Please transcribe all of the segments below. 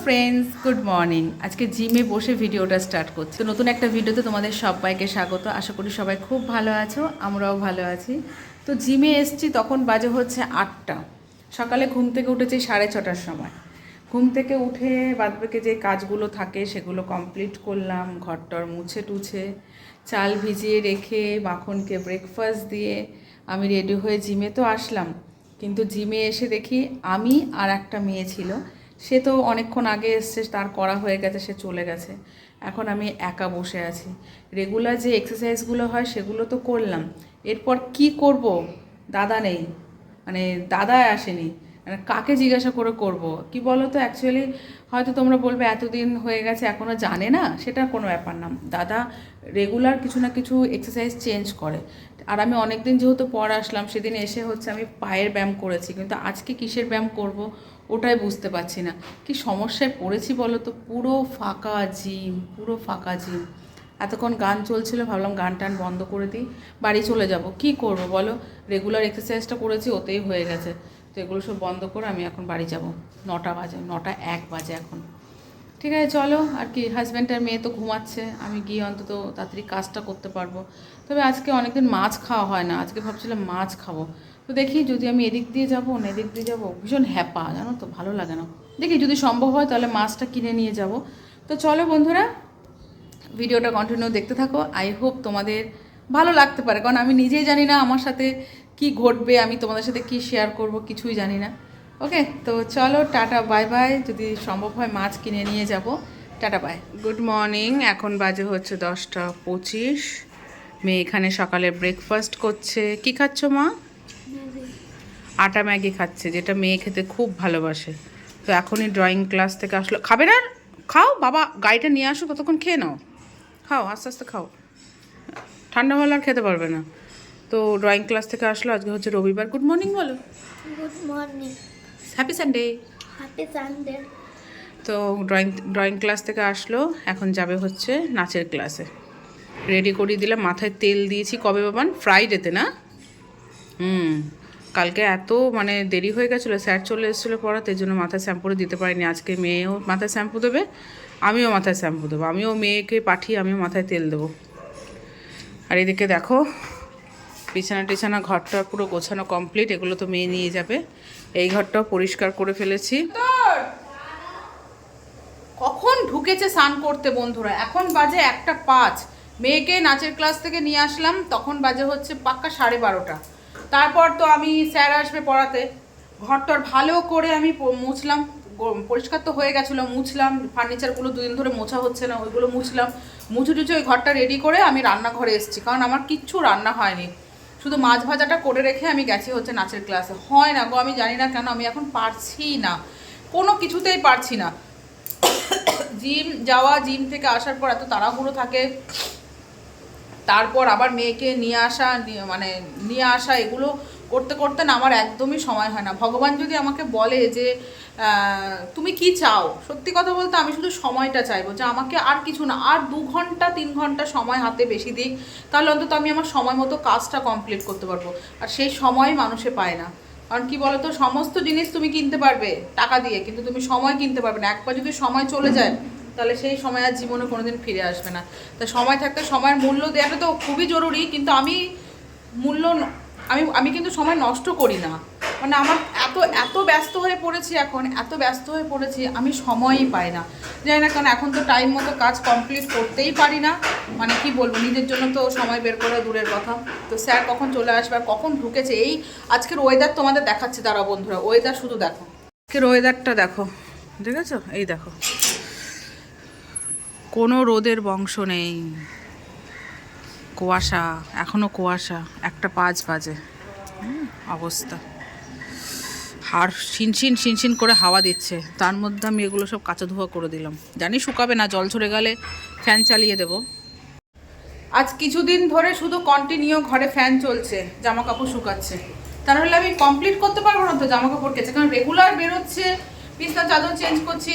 Friends, good morning. আজকে জিমে বসে ভিডিওটা স্টার্ট করছি। তো নতুন একটা ভিডিওতে তোমাদের সবাইকে স্বাগত। আশা করি সবাই খুব ভালো আছো, আমরাও ভালো আছি। তো জিমে এসছি, তখন বাজে হচ্ছে 8টা। সকালে ঘুম থেকে উঠেছি 6:30টার সময়। ঘুম থেকে উঠে বাদবাকি যে কাজগুলো থাকে সেগুলো কমপ্লিট করলাম। ঘরটর মুছে টুছে চাল ভিজিয়ে রেখে মাখনকে ব্রেকফাস্ট দিয়ে আমি রেডি হয়ে জিমে তো আসলাম। কিন্তু জিমে এসে দেখি আমি আর একটা মেয়ে ছিল, সে তো অনেকক্ষণ আগে এসছে, তার করা হয়ে গেছে, সে চলে গেছে। এখন আমি একা বসে আছি। রেগুলার যে এক্সারসাইজগুলো হয় সেগুলো তো করলাম, এরপর কি করব? দাদা নেই, মানে দাদা আসেনি, মানে কাকে জিজ্ঞাসা করে করব কি বলো তো? অ্যাকচুয়ালি হয়তো তোমরা বলবে এতদিন হয়ে গেছে এখনও জানে না, সেটা কোনো ব্যাপার না। দাদা রেগুলার কিছু না কিছু এক্সারসাইজ চেঞ্জ করে। আর আমি অনেক দিন যেহেতু পর আসলাম, সেদিন এসে হচ্ছে আমি পায়ের ব্যায়াম করেছি, কিন্তু আজকে কিসের ব্যায়াম করব ওটাই বুঝতে পারছি না। কি সমস্যায় পড়েছি বলো তো? পুরো ফাঁকা জিম, পুরো ফাঁকা জিম। এতক্ষণ গান চলছিল, ভাবলাম গান টান বন্ধ করে দিই, বাড়ি চলে যাব। কি করব বলো? রেগুলার এক্সারসাইজটা করেছি, ওতেই হয়ে গেছে। তো এগুলো সব বন্ধ করে আমি এখন বাড়ি যাব। 9টা বাজে, 9টা 1 বাজে এখন। ঠিক আছে চলো, আর কি, হাজব্যান্ড আর মেয়ে তো ঘুমাচ্ছে, আমি গিয়ে অন্তত তাড়াতাড়ি কাজটা করতে পারবো। তবে আজকে অনেকদিন মাছ খাওয়া হয় না, আজকে ভাবছিলাম মাছ খাবো। তো দেখি যদি আমি এদিক দিয়ে যাবো না এদিক দিয়ে যাবো, ভীষণ হ্যাপা জানো তো, ভালো লাগে না। দেখি যদি সম্ভব হয় তাহলে মাছটা কিনে নিয়ে যাব। তো চলো বন্ধুরা, ভিডিওটা কন্টিনিউ দেখতে থাকো। আই হোপ তোমাদের ভালো লাগতে পারে, কারণ আমি নিজেই জানি না আমার সাথে কি ঘটবে, আমি তোমাদের সাথে কি শেয়ার করব কিছুই জানি না। ওকে, তো চলো, টাটা বাই বাই। যদি সম্ভব হয় মাছ কিনে নিয়ে যাব। Tata bye, good morning. এখন বাজে হচ্ছে 10টা 25। মেয়ে এখানে সকালে ব্রেকফাস্ট করছে। কি খাচ্ছ মা? আটা ম্যাগি খাচ্ছে, যেটা মেয়ে খেতে খুব ভালোবাসে। তো এখনই ড্রয়িং ক্লাস থেকে আসলো। খাবে না? খাও, বাবা গাড়িটা নিয়ে আসো, ততক্ষণ খেয়ে নাও। খাও, আস্তে আস্তে খাও, ঠান্ডা হলে আর খেতে পারবে না। তো ড্রয়িং ক্লাস থেকে আসলো, আজকে হচ্ছে রবিবার। গুড মর্নিং বলো। Good morning. Happy Sunday. Happy Sunday. তো ড্রয়িং ক্লাস থেকে আসলো, এখন যাবে হচ্ছে নাচের ক্লাসে। রেডি করিয়ে দিলাম, মাথায় তেল দিয়েছি। কবে বাবান? ফ্রাইডেতে না? কালকে এত মানে দেরি হয়ে গেছিলো, স্যার চলে এসেছিলো পড়াতে, জন্য মাথায় শ্যাম্পু দিতে পারিনি। আজকে মেয়েও মাথায় শ্যাম্পু দেবে, আমিও মাথায় শ্যাম্পু দেবো, আমিও মেয়েকে পাঠিয়ে আমিও মাথায় তেল দেবো। আর এদিকে দেখো, বিছানা টিছানা ঘরটা পুরো গোছানো কমপ্লিট। এগুলো তো মেয়ে নিয়ে যাবে। এই ঘরটাও পরিষ্কার করে ফেলেছি। কখন ঢুকেছে স্নান করতে বন্ধুরা? এখন বাজে 1টা 5। মেয়েকে নাচের ক্লাস থেকে নিয়ে আসলাম, তখন বাজে হচ্ছে পাক্কা 12:30। তারপর তো আমি স্যার আসবে পড়াতে, ঘরটার ভালো করে আমি মুছলাম। পরিষ্কার তো হয়ে গেছিলো, মুছলাম। ফার্নিচারগুলো 2 দিন ধরে মোছা হচ্ছে না, ওইগুলো মুছলাম। মুছে টুছে ওই ঘরটা রেডি করে আমি রান্নাঘরে এসেছি, কারণ আমার কিচ্ছু রান্না হয়নি। শুধু মাছ ভাজাটা করে রেখে আমি গেছি হচ্ছে নাচের ক্লাসে। হয় না গো, আমি জানি না কেন, আমি এখন পারছি না, কোনো কিছুতেই পারছি না। জিম যাওয়া, জিম থেকে আসার পর এত তাড়াহুড়ো থাকে, তারপর আবার মেয়েকে নিয়ে আসা, এগুলো করতে করতে না আমার একদমই সময় হয় না। ভগবান যদি আমাকে বলে যে তুমি কি চাও, সত্যি কথা বলতে আমি শুধু সময়টা চাইবো, যে আমাকে আর কিছু না, আর 2 ঘন্টা 3 ঘন্টা সময় হাতে বেশি দিক, তাহলে অন্তত আমি আমার সময় মতো কাজটা কমপ্লিট করতে পারবো। আর সেই সময় মানুষে পায় না। কারণ কি বলতো, সমস্ত জিনিস তুমি কিনতে পারবে টাকা দিয়ে, কিন্তু তুমি সময় কিনতে পারবে না। একবার যদি সময় চলে যায়, তাহলে সেই সময় আর জীবনে কোনোদিন ফিরে আসবে না। তা সময় থাকতে সময়ের মূল্য দেওয়াটা তো খুবই জরুরি, কিন্তু আমি মূল্য আমি কিন্তু সময় নষ্ট করি না। মানে আমার এত ব্যস্ত হয়ে পড়েছি, এখন এত ব্যস্ত হয়ে পড়েছি, আমি সময়ই পাই না। জানি না, কারণ এখন তো টাইম মতো কাজ কমপ্লিট করতেই পারি না। মানে কি বলবো, নিজের জন্য তো সময় বের করা দূরের কথা। তো স্যার কখন চলে আসবে আর কখন ঢুকেছে। এই আজকের ওয়েদার তোমাদের দেখাচ্ছে, তারা বন্ধুরা ওয়েদার শুধু দেখো, আজকের ওয়েদারটা দেখো, ঠিক আছে? এই দেখো, কোনো রোদের বংশ নেই, কুয়াশা, এখনও কুয়াশা। 1টা 5 বাজে, অবস্থা। আর শিনশিন করে হাওয়া দিচ্ছে, তার মধ্যে আমি এগুলো সব কাচা ধোয়া করে দিলাম। জানি শুকাবে না, জল ঝরে গেলে ফ্যান চালিয়ে দেব। আজ কিছুদিন ধরে শুধু কন্টিনিউ ঘরে ফ্যান চলছে, জামা কাপড় শুকাচ্ছে। তাহলে আমি কমপ্লিট করতে পারবো না তো জামা কাপড় কেচে, কারণ রেগুলার বেরোচ্ছে, বিছনা চাদর চেঞ্জ করছি,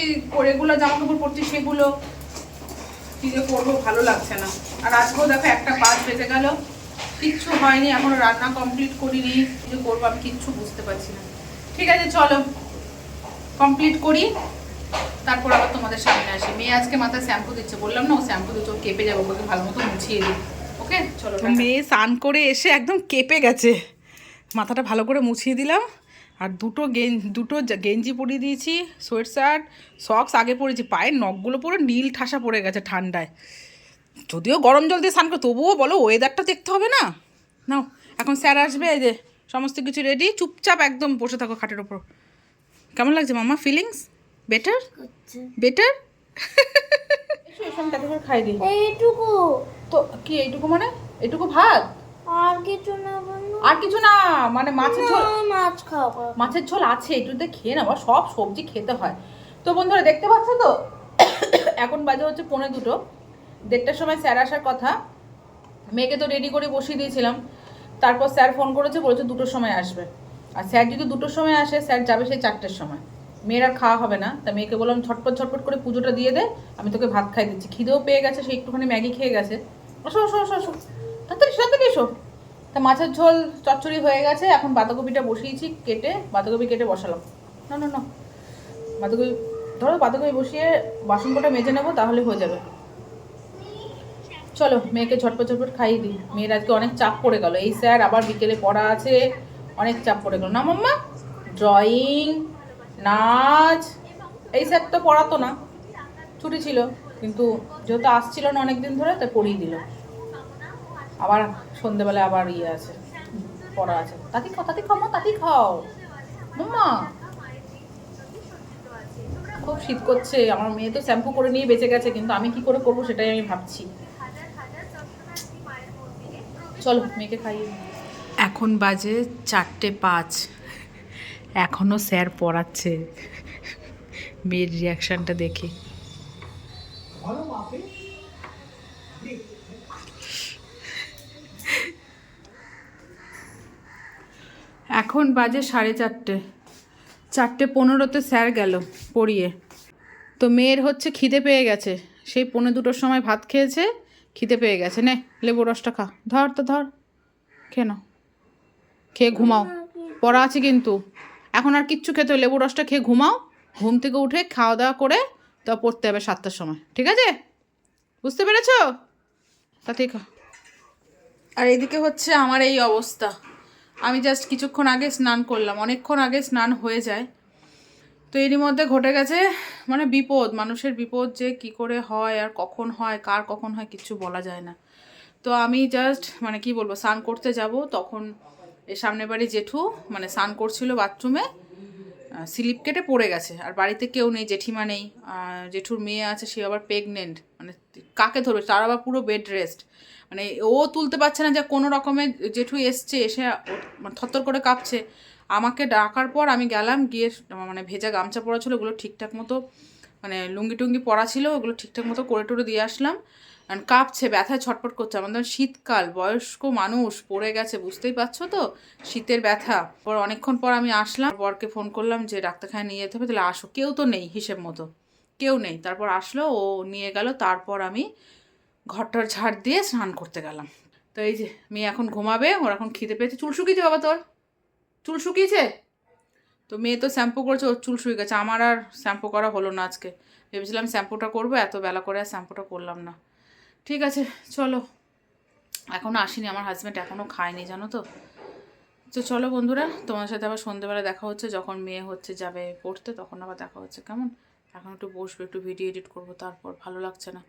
রেগুলার জামা কাপড় পরছি, সেগুলো কি যে করবো ভালো লাগছে না। আর আজকেও দেখো 1টা 5 বেজে গেল, কিচ্ছু হয়নি, এখনো রান্না কমপ্লিট করিনি। কি যে করবো আমি কিচ্ছু বুঝতে পারছি না। ঠিক আছে চলো কমপ্লিট করি, তারপর আবার তোমাদের সামনে আসি। মেয়ে আজকে মাথায় শ্যাম্পু দিচ্ছে, বললাম না ও শ্যাম্পু দিচ্ছে, ও কেঁপে যাবো, ওকে ভালো মতো মুছিয়ে দিই। ওকে চলো। মেয়ে স্নান করে এসে একদম কেঁপে গেছে, মাথাটা ভালো করে মুছিয়ে দিলাম। আর দুটো গেঞ্জি পরিয়ে দিয়েছি, সোয়েট শার্ট, সক্স আগে পরেছি, পায়ের নখগুলো পুরো নীল ঠাসা পড়ে গেছে ঠান্ডায়। যদিও গরম জল দিয়ে স্নান করে, তবুও বলো ওয়েদারটা দেখতে হবে না। নাও এখন স্যার আসবে, এই যে সমস্ত কিছু রেডি, চুপচাপ একদম বসে থাকো খাটের ওপর। কেমন লাগছে মামা? Feelings better? বেটার? খাই দিই এইটুকু তো। কি এইটুকু মানে? এইটুকু ভাত? আর কিছু না বন্ধু, আর কিছু না মানে মাছের ঝোল? মাছ খাবো। মাছের ঝোল আছে, এটুতে খেয়ে নেবো, সব সবজি খেতে হয়। তো বন্ধুরা দেখতে পাচ্ছ তো, এখন বাজে হচ্ছে 1:45, 1:30টার সময় স্যার আসার কথা। মেয়েকে তো রেডি করে বসিয়ে দিয়েছিলাম, তারপর স্যার ফোন করেছে, বলেছে 2টোর সময় আসবে। আর স্যার যদি 2টোর সময় আসে, স্যার যাবে সেই 4টের সময়। মেয়ের আর খাওয়া হবে না, তা মেয়েকে বললাম ঝটপট করে পুজোটা দিয়ে দে, আমি তোকে ভাত খাই দিচ্ছি। খিদেও পেয়ে গেছে, সে একটুখানি ম্যাগি খেয়ে গেছে। ওসো তাড়াতাড়ি এসো। তা মাছের ঝোল চচ্চড়ি হয়ে গেছে, এখন বাঁধাকপিটা বসিয়েছি বাঁধাকপি কেটে বসালাম। না বাঁধাকপি ধরো, বাঁধাকপি বসিয়ে বাসন কটা মেজে নেবো, তাহলে হয়ে যাবে। চলো মেয়েকে ঝটপট খাইয়ে দিই। মেয়ের আজকে অনেক চাপ পড়ে গেল, এই স্যার আবার বিকেলে পড়া আছে, অনেক চাপ পড়ে গেল না মাম্মা? ড্রয়িং, নাচ, এই স্যার তো পড়াতো না, ছুটি ছিল, কিন্তু যেহেতু আসছিল না অনেক দিন ধরে, তাই পড়িয়ে দিল। আবার সন্ধেবেলায় আবার ইয়ে আছে, পড়া আছে। তাতি খাও মাম্মা। খুব শীত করছে, আমার মেয়ে তো শ্যাম্পু করে নিয়ে বেঁচে গেছে, কিন্তু আমি কি করে করবো সেটাই আমি ভাবছি। চলো মেয়েকে খাইয়ে। এখন বাজে 4:05, এখনো স্যার পড়াচ্ছে। মেয়ের রিয়াকশনটা দেখে এখন বাজে 4:30, 4:15-তে স্যার গেল পড়িয়ে। তো মেয়ের হচ্ছে খিদে পেয়ে গেছে, সেই 1:45-র সময় ভাত খেয়েছে, খিদে পেয়ে গেছে। নে লেবু রসটা খা, ধর খেয়ে নাও, খেয়ে ঘুমাও, পড়া আছে কিন্তু। এখন আর কিচ্ছু খেতে হবে, লেবু রসটা খেয়ে ঘুমাও, ঘুম থেকে উঠে খাওয়া দাওয়া করে তো পড়তে হবে 7টার সময়, ঠিক আছে? বুঝতে পেরেছো? তাতেই খা। আর এদিকে হচ্ছে আমার এই অবস্থা, আমি জাস্ট কিছুক্ষণ আগে স্নান করলাম, অনেকক্ষণ আগে স্নান হয়ে যায়। তো এরই মধ্যে ঘটে গেছে মানে বিপদ, মানুষের বিপদ যে কি করে হয় আর কখন হয়, কার কখন হয় কিচ্ছু বলা যায় না। তো আমি জাস্ট মানে কি বলবো, স্নান করতে যাব, তখন এই সামনে বাড়ি জেঠু মানে স্নান করছিল বাথরুমে, স্লিপ কেটে পড়ে গেছে। আর বাড়িতে কেউ নেই, জেঠিমা নেই, জেঠুর মেয়ে আছে, সে আবার প্রেগনেন্ট, মানে কাকে ধরবে, তার আবার পুরো বেড রেস্ট, মানে ও তুলতে পারছে না, যে কোনো রকমের জেঠু এসে মানে থরথর করে কাঁপছে। আমাকে ডাকার পর আমি গেলাম, গিয়ে মানে ভেজা গামছা পরা ছিল, ওগুলো ঠিকঠাক মতো মানে লুঙ্গি টুঙ্গি পরা ছিল, ওগুলো ঠিকঠাক মতো করে টরে দিয়ে আসলাম। আর কাঁপছে, ব্যথায় ছটফট করছে, আমাদের শীতকাল, বয়স্ক মানুষ পড়ে গেছে, বুঝতেই পারছো তো, শীতের ব্যথা। পর অনেকক্ষণ পর আমি আসলাম, বরকে ফোন করলাম যে ডাক্তারখানায় নিয়ে যেতে হবে, তাহলে আসো, কেউ তো নেই হিসেব মতো, কেউ নেই। তারপর আসলো, ও নিয়ে গেল, তারপর আমি ঘরটার ঝাড় দিয়ে স্নান করতে গেলাম। তো এই যে মেয়ে এখন ঘুমাবে, ওর এখন খিদে পেয়েছে। চুল শুকিয়েছে বাবা তোর? চুল শুকিয়েছে? তো মেয়ে তো শ্যাম্পু করেছে, ওর চুল শুকিয়ে গেছে, আমার আর শ্যাম্পু করা হলো না আজকে। ভেবেছিলাম শ্যাম্পুটা করবো, এত বেলা করে আর শ্যাম্পুটা করলাম না। ঠিক আছে চলো, এখনও আসেনি আমার হাজব্যান্ড, এখনও খায়নি জানো তো। তো চলো বন্ধুরা, তোমার সাথে আবার সন্ধ্যেবেলা দেখা হচ্ছে, যখন মেয়ে হচ্ছে যাবে পড়তে, তখন আবার দেখা হচ্ছে, কেমন? এখন একটু বসবো, একটু ভিডিও এডিট করবো, তারপর ভালো লাগছে না,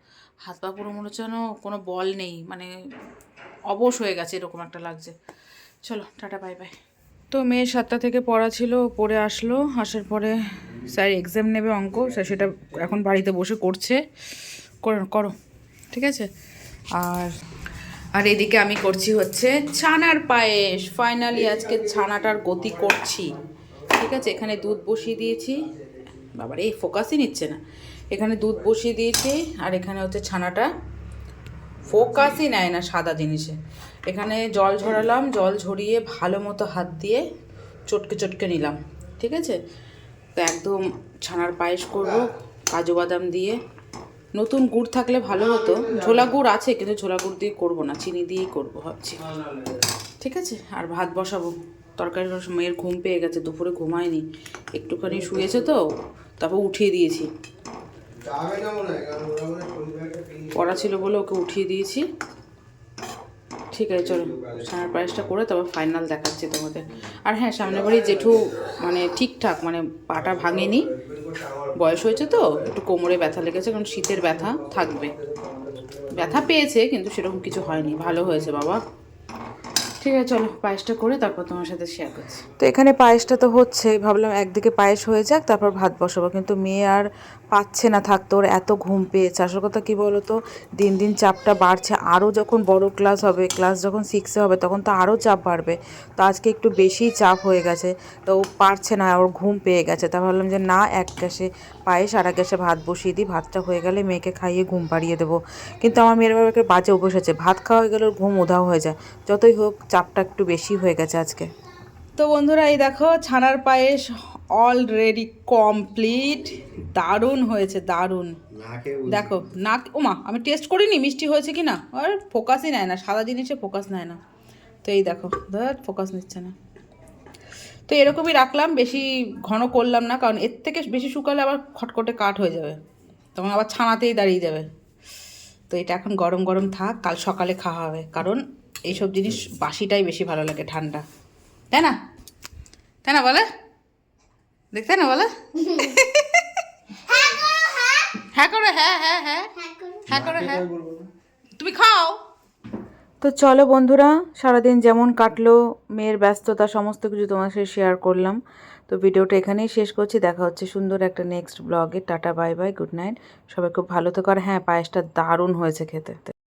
হাত পা পুরো মনে হচ্ছে যেন কোনো বল নেই, মানে অবশ হয়ে গেছে এরকম একটা লাগছে। চলো টাটা বাই বাই। তো মেয়ে 7টা থেকে পড়া ছিল, পড়ে আসলো, আসার পরে স্যার এক্সাম নেবে অঙ্ক, স্যার সেটা এখন বাড়িতে বসে করছে, করো ঠিক আছে। আর এদিকে আমি করছি হচ্ছে ছানার পায়েস, ফাইনালি আজকে ছানাটার গতি করছি, ঠিক আছে। এখানে দুধ বসিয়ে দিয়েছি, বাবার এই ফোকাসই নিচ্ছে না, এখানে দুধ বসিয়ে দিয়েছি, আর এখানে হচ্ছে ছানাটা ফোকাসই নেয় না সাদা জিনিসে। এখানে জল ঝরালাম, জল ঝরিয়ে ভালো মতো হাত দিয়ে চটকে নিলাম, ঠিক আছে। তো একদম ছানার পায়েস করব কাজু বাদাম দিয়ে, নতুন গুড় থাকলে ভালো হতো, ঝোলা গুড় আছে কিন্তু ঝোলা গুড় দিয়ে করবো না, চিনি দিয়েই করবো ভাবছি, ঠিক আছে। আর ভাত বসাবো, তরকারি মেয়ের ঘুম পেয়ে গেছে, দুপুরে ঘুমায়নি, একটুখানি শুয়েছে তো, তারপর উঠিয়ে দিয়েছি, পড়া ছিল বলে ওকে উঠিয়ে দিয়েছি। ঠিক আছে চলো ছানার পায়েসটা করে তারপর ফাইনাল দেখাচ্ছি তোমাদের। আর হ্যাঁ, সামনে বাড়ি জেঠু মানে ঠিকঠাক মানে পাটা ভাঙেনি, বয়স হয়েছে তো একটু কোমরে ব্যথা লেগেছে, কারণ শীতের ব্যথা থাকবে, ব্যথা পেয়েছে কিন্তু সেরকম কিছু হয়নি, ভালো হয়েছে বাবা। ঠিক আছে চলো পায়েসটা করে তারপর তোমার সাথে শেয়ার করছি। তো এখানে পায়েসটা তো হচ্ছে, ভাবলাম একদিকে পায়েস হয়ে যাক তারপর ভাত বসাবো, কিন্তু মেয়ে আর পাচ্ছে না থাকতো, ওর এত ঘুম পেয়েছে। আসল কথা কী বলো তো, দিন দিন চাপটা বাড়ছে, আরও যখন বড় ক্লাস হবে, ক্লাস যখন 6-এ হবে তখন তো আরও চাপ বাড়বে। তো আজকে একটু বেশিই চাপ হয়ে গেছে, তো ও পারছে না, ওর ঘুম পেয়ে গেছে। তা ভাবলাম যে না, এক গ্যাসে পায়েস আর এক গ্যাসে ভাত বসিয়ে দিই, ভাতটা হয়ে গেলে মেয়েকে খাইয়ে ঘুম পাড়িয়ে দেবো। কিন্তু আমার মেয়ের বাবাকে বাজে অভ্যাস আছে, ভাত খাওয়া হয়ে গেলে ওর ঘুম উধাও হয়ে যায়। যতই হোক চাপটা একটু বেশি হয়ে গেছে আজকে। তো বন্ধুরা এই দেখো ছানার পায়েস অলরেডি কমপ্লিট, দারুণ হয়েছে দারুণ। দেখো না, ওমা আমি টেস্ট করিনি মিষ্টি হয়েছে কি না, আর ফোকাসই নেয় না, সাদা জিনিসে ফোকাস নেয় না। তো এই দেখো ধর ফোকাস নিচ্ছে না। তো এরকমই রাখলাম, বেশি ঘন করলাম না, কারণ এর থেকে বেশি শুকালে আবার খটখটে কাঠ হয়ে যাবে, তখন আবার ছানাতেই দাঁড়িয়ে যাবে। তো এটা এখন গরম গরম থাক, কাল সকালে খাওয়া হবে, কারণ এইসব জিনিস বাসিটাই বেশি ভালো লাগে, ঠান্ডা, তাই না? তাই না বলে, দেখতে না বলে? হ্যাঁ করে, হ্যাঁ হ্যাঁ হ্যাঁ হ্যাঁ করে, হ্যাঁ তুমি খাও। তো চলো বন্ধুরা, সারাদিন যেমন কাটলো, মেয়ের ব্যস্ততা সমস্ত কিছু তোমার সাথে শেয়ার করলাম। তো ভিডিওটা এখানেই শেষ করছি, দেখা হচ্ছে সুন্দর একটা নেক্সট ব্লগে। Tata bye bye, good night, সবাই খুব ভালো থেকো। আর হ্যাঁ, পায়েসটা দারুণ হয়েছে খেতে।